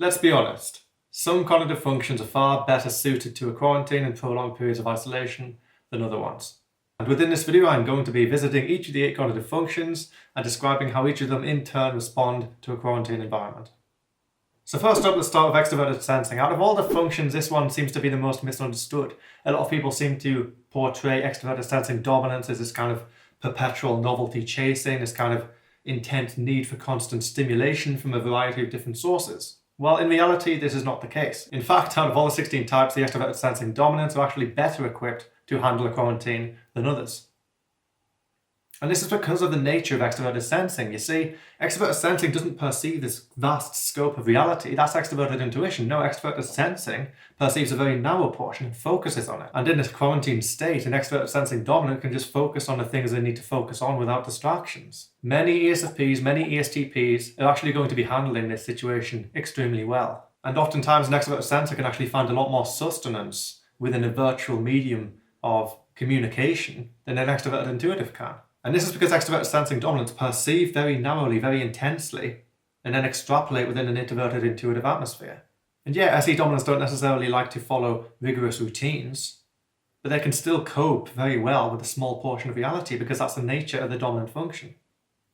Let's be honest, some cognitive functions are far better suited to a quarantine and prolonged periods of isolation than other ones. And within this video, I'm going to be visiting each of the 8 cognitive functions and describing how each of them in turn respond to a quarantine environment. So first up, let's start with extraverted sensing. Out of all the functions, this one seems to be the most misunderstood. A lot of people seem to portray extraverted sensing dominance as this kind of perpetual novelty chasing, this kind of intense need for constant stimulation from a variety of different sources. Well, in reality, this is not the case. In fact, out of all the 16 types, the extraverted sensing dominants are actually better equipped to handle a quarantine than others. And this is because of the nature of extraverted sensing. You see, extraverted sensing doesn't perceive this vast scope of reality. That's extraverted intuition. No, extraverted sensing perceives a very narrow portion and focuses on it. And in this quarantine state, an extraverted sensing dominant can just focus on the things they need to focus on without distractions. Many ESFPs, many ESTPs are actually going to be handling this situation extremely well. And oftentimes an extraverted sensor can actually find a lot more sustenance within a virtual medium of communication than an extraverted intuitive can. And this is because extraverted sensing dominants perceive very narrowly, very intensely, and then extrapolate within an introverted intuitive atmosphere. And yeah, SE dominants don't necessarily like to follow rigorous routines, but they can still cope very well with a small portion of reality because that's the nature of the dominant function.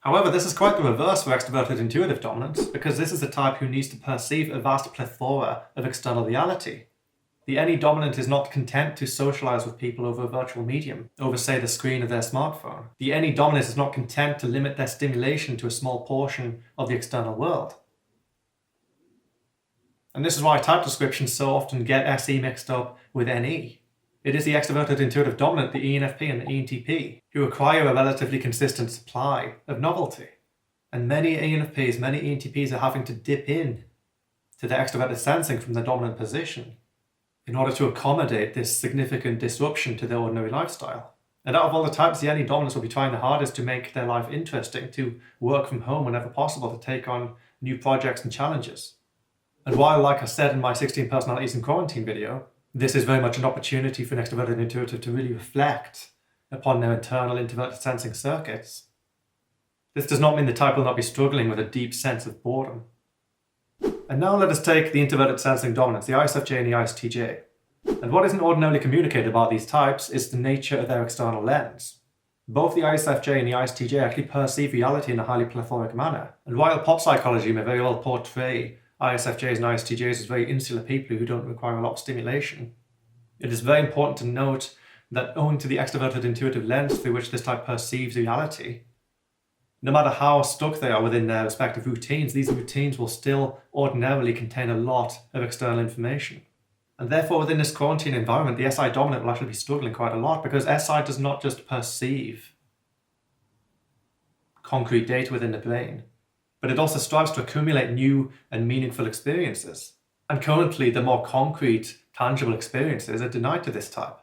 However, this is quite the reverse for extraverted intuitive dominants, because this is the type who needs to perceive a vast plethora of external reality. The NE dominant is not content to socialize with people over a virtual medium, over say the screen of their smartphone. The NE dominant is not content to limit their stimulation to a small portion of the external world. And this is why type descriptions so often get SE mixed up with NE. It is the extraverted intuitive dominant, the ENFP and the ENTP, who require a relatively consistent supply of novelty. And many ENFPs, many ENTPs are having to dip in to their extraverted sensing from their dominant position in order to accommodate this significant disruption to their ordinary lifestyle. And out of all the types, the NE dominants will be trying the hardest to make their life interesting, to work from home whenever possible, to take on new projects and challenges. And while, like I said in my 16 personalities in quarantine video, this is very much an opportunity for an extroverted intuitive to really reflect upon their internal introverted sensing circuits, this does not mean the type will not be struggling with a deep sense of boredom. And now let us take the introverted sensing dominants, the ISFJ and the ISTJ. And what isn't ordinarily communicated about these types is the nature of their external lens. Both the ISFJ and the ISTJ actually perceive reality in a highly plethoric manner. And while pop psychology may very well portray ISFJs and ISTJs as very insular people who don't require a lot of stimulation, it is very important to note that owing to the extroverted intuitive lens through which this type perceives reality, no matter how stuck they are within their respective routines, these routines will still ordinarily contain a lot of external information. And therefore, within this quarantine environment, the SI dominant will actually be struggling quite a lot because SI does not just perceive concrete data within the brain, but it also strives to accumulate new and meaningful experiences. And currently, the more concrete, tangible experiences are denied to this type.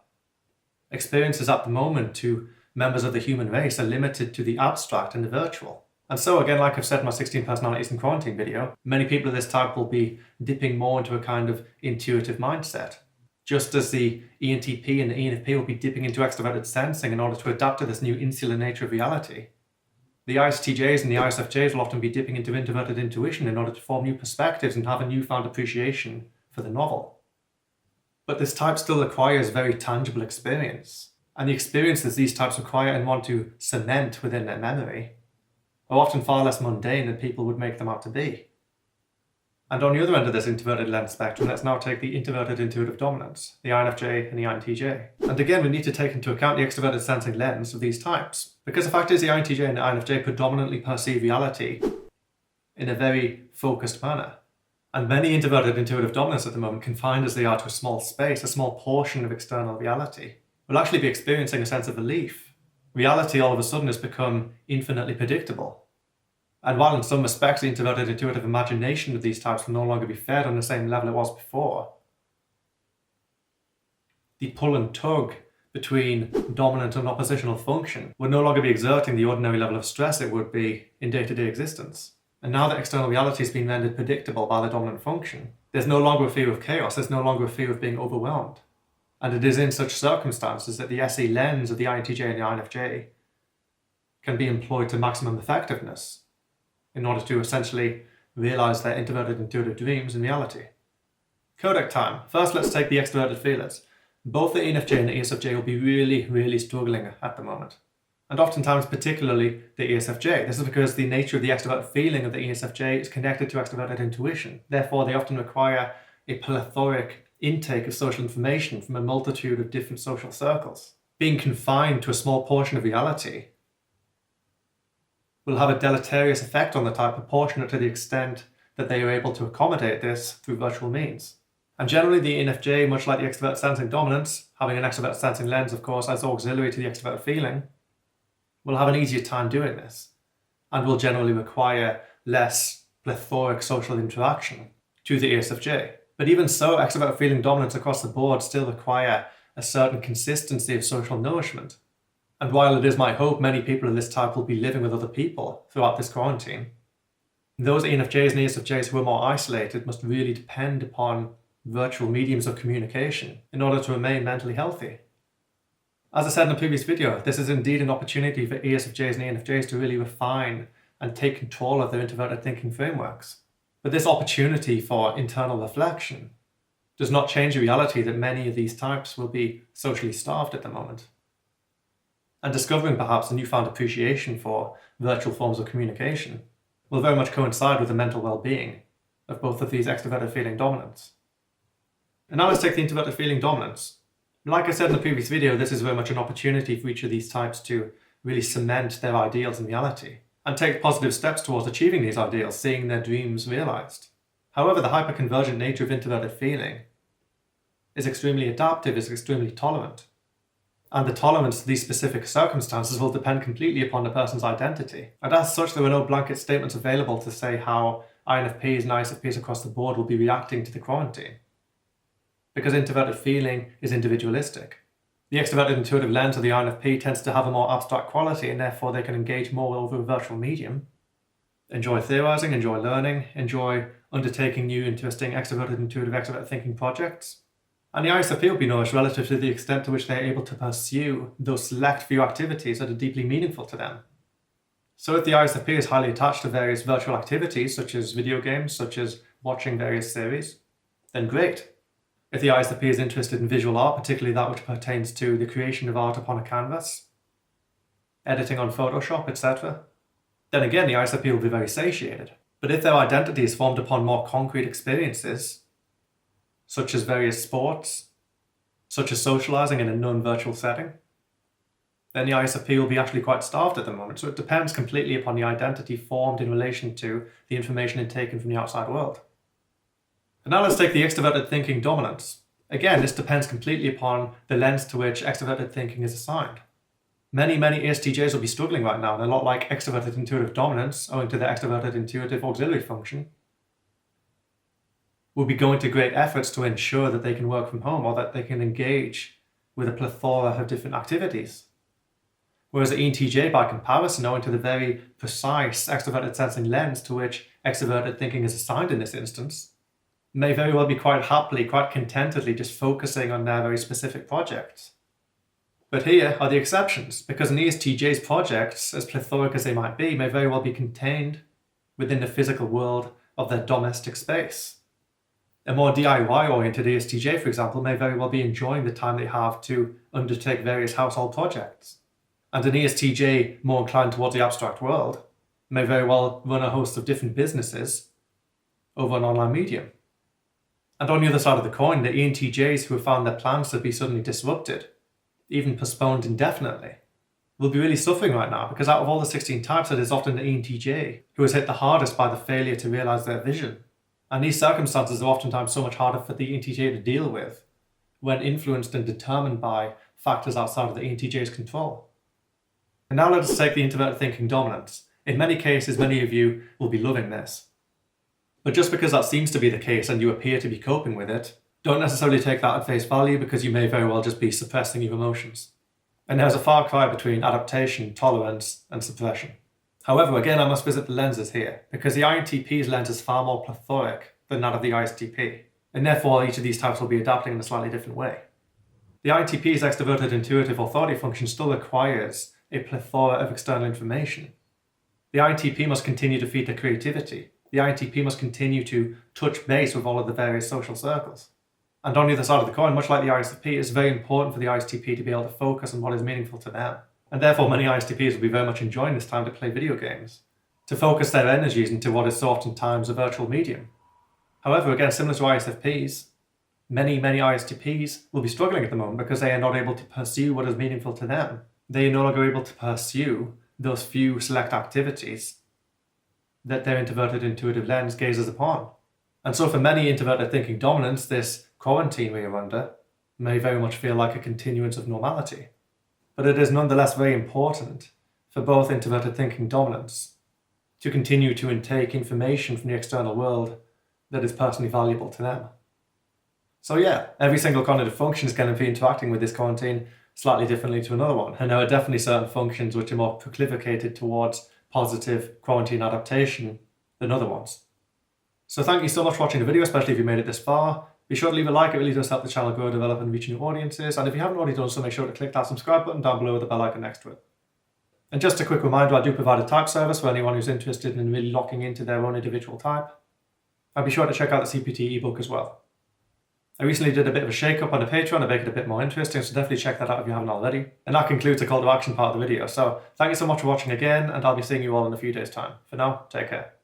Experiences at the moment to members of the human race are limited to the abstract and the virtual. And so again, like I've said in my 16 personalities in quarantine video, many people of this type will be dipping more into a kind of intuitive mindset, just as the ENTP and the ENFP will be dipping into extroverted sensing in order to adapt to this new insular nature of reality. The ISTJs and the ISFJs will often be dipping into introverted intuition in order to form new perspectives and have a newfound appreciation for the novel. But this type still requires very tangible experience. And the experiences these types require and want to cement within their memory are often far less mundane than people would make them out to be. And on the other end of this introverted lens spectrum, let's now take the introverted intuitive dominants, the INFJ and the INTJ. And again, we need to take into account the extroverted sensing lens of these types, because the fact is the INTJ and the INFJ predominantly perceive reality in a very focused manner. And many introverted intuitive dominants at the moment, confined as they are to a small space, a small portion of external reality, will actually be experiencing a sense of relief. Reality all of a sudden has become infinitely predictable. And while in some respects the introverted intuitive imagination of these types will no longer be fed on the same level it was before, the pull and tug between dominant and oppositional function will no longer be exerting the ordinary level of stress it would be in day-to-day existence. And now that external reality has been rendered predictable by the dominant function, there's no longer a fear of chaos, there's no longer a fear of being overwhelmed. And it is in such circumstances that the SE lens of the INTJ and the INFJ can be employed to maximum effectiveness in order to essentially realize their introverted intuitive dreams in reality. Codec time. First, let's take the extroverted feelers. Both the ENFJ and the ESFJ will be really struggling at the moment. And oftentimes, particularly the ESFJ. This is because the nature of the extroverted feeling of the ESFJ is connected to extroverted intuition. Therefore, they often require a plethoric intake of social information from a multitude of different social circles. Being confined to a small portion of reality will have a deleterious effect on the type proportionate to the extent that they are able to accommodate this through virtual means. And generally the ENFJ, much like the extrovert sensing dominance, having an extrovert sensing lens of course as auxiliary to the extrovert feeling, will have an easier time doing this and will generally require less plethoric social interaction to the ESFJ. But even so, extrovert feeling dominance across the board still require a certain consistency of social nourishment. And while it is my hope many people of this type will be living with other people throughout this quarantine, those ENFJs and ESFJs who are more isolated must really depend upon virtual mediums of communication in order to remain mentally healthy. As I said in a previous video, this is indeed an opportunity for ESFJs and ENFJs to really refine and take control of their introverted thinking frameworks. But this opportunity for internal reflection does not change the reality that many of these types will be socially starved at the moment. And discovering perhaps a newfound appreciation for virtual forms of communication will very much coincide with the mental well-being of both of these extroverted feeling dominants. And now let's take the introverted feeling dominance. Like I said in the previous video, this is very much an opportunity for each of these types to really cement their ideals in reality and take positive steps towards achieving these ideals, seeing their dreams realized. However, the hyperconvergent nature of introverted feeling is extremely adaptive, is extremely tolerant. And the tolerance to these specific circumstances will depend completely upon the person's identity. And as such, there are no blanket statements available to say how INFPs and ISFPs across the board will be reacting to the quarantine. Because introverted feeling is individualistic. The extroverted intuitive lens of the INFP tends to have a more abstract quality, and therefore they can engage more over a virtual medium, enjoy theorizing, enjoy learning, enjoy undertaking new interesting extroverted intuitive extroverted thinking projects. And the ISFP will be nourished relative to the extent to which they are able to pursue those select few activities that are deeply meaningful to them. So if the ISFP is highly attached to various virtual activities, such as video games, such as watching various series, then great. If the ISFP is interested in visual art, particularly that which pertains to the creation of art upon a canvas, editing on Photoshop, etc., then again the ISFP will be very satiated. But if their identity is formed upon more concrete experiences, such as various sports, such as socializing in a non-virtual setting, then the ISFP will be actually quite starved at the moment. So it depends completely upon the identity formed in relation to the information intaken from the outside world. And now let's take the extroverted thinking dominance. Again, this depends completely upon the lens to which extroverted thinking is assigned. Many ESTJs will be struggling right now. They're a lot like extroverted intuitive dominance, owing to their extroverted intuitive auxiliary function, will be going to great efforts to ensure that they can work from home or that they can engage with a plethora of different activities. Whereas the ENTJ, by comparison, owing to the very precise extroverted sensing lens to which extroverted thinking is assigned in this instance, may very well be quite happily, quite contentedly just focusing on their very specific projects. But here are the exceptions, because an ESTJ's projects, as plethoric as they might be, may very well be contained within the physical world of their domestic space. A more DIY-oriented ESTJ, for example, may very well be enjoying the time they have to undertake various household projects. And an ESTJ more inclined towards the abstract world may very well run a host of different businesses over an online medium. And on the other side of the coin, the ENTJs who have found their plans to be suddenly disrupted, even postponed indefinitely, will be really suffering right now, because out of all the 16 types, it is often the ENTJ who is hit the hardest by the failure to realize their vision. And these circumstances are oftentimes so much harder for the ENTJ to deal with when influenced and determined by factors outside of the ENTJ's control. And now let us take the introverted thinking dominance. In many cases, many of you will be loving this. But just because that seems to be the case and you appear to be coping with it, don't necessarily take that at face value, because you may very well just be suppressing your emotions. And there's a far cry between adaptation, tolerance, and suppression. However, again, I must visit the lenses here, because the INTP's lens is far more plethoric than that of the ISTP, and therefore each of these types will be adapting in a slightly different way. The INTP's extroverted intuitive authority function still requires a plethora of external information. The INTP must continue to feed their creativity, the INTP must continue to touch base with all of the various social circles. And on the other side of the coin, much like the ISTP, it's very important for the ISTP to be able to focus on what is meaningful to them. And therefore, many ISTPs will be very much enjoying this time to play video games, to focus their energies into what is oftentimes a virtual medium. However, again, similar to ISFPs, many ISTPs will be struggling at the moment because they are not able to pursue what is meaningful to them. They are no longer able to pursue those few select activities that their introverted intuitive lens gazes upon. And so for many introverted thinking dominants, this quarantine we are under may very much feel like a continuance of normality. But it is nonetheless very important for both introverted thinking dominants to continue to intake information from the external world that is personally valuable to them. So yeah, every single cognitive function is going to be interacting with this quarantine slightly differently to another one. And there are definitely certain functions which are more proclivicated towards positive quarantine adaptation than other ones. So thank you so much for watching the video, especially if you made it this far. Be sure to leave a like, it really does help the channel grow, develop and reach new audiences. And if you haven't already done so, make sure to click that subscribe button down below with the bell icon next to it. And just a quick reminder, I do provide a type service for anyone who's interested in really locking into their own individual type. And be sure to check out the CPT ebook as well. I recently did a bit of a shake-up on the Patreon to make it a bit more interesting, so definitely check that out if you haven't already. And that concludes the call to action part of the video. So thank you so much for watching again, and I'll be seeing you all in a few days' time. For now, take care.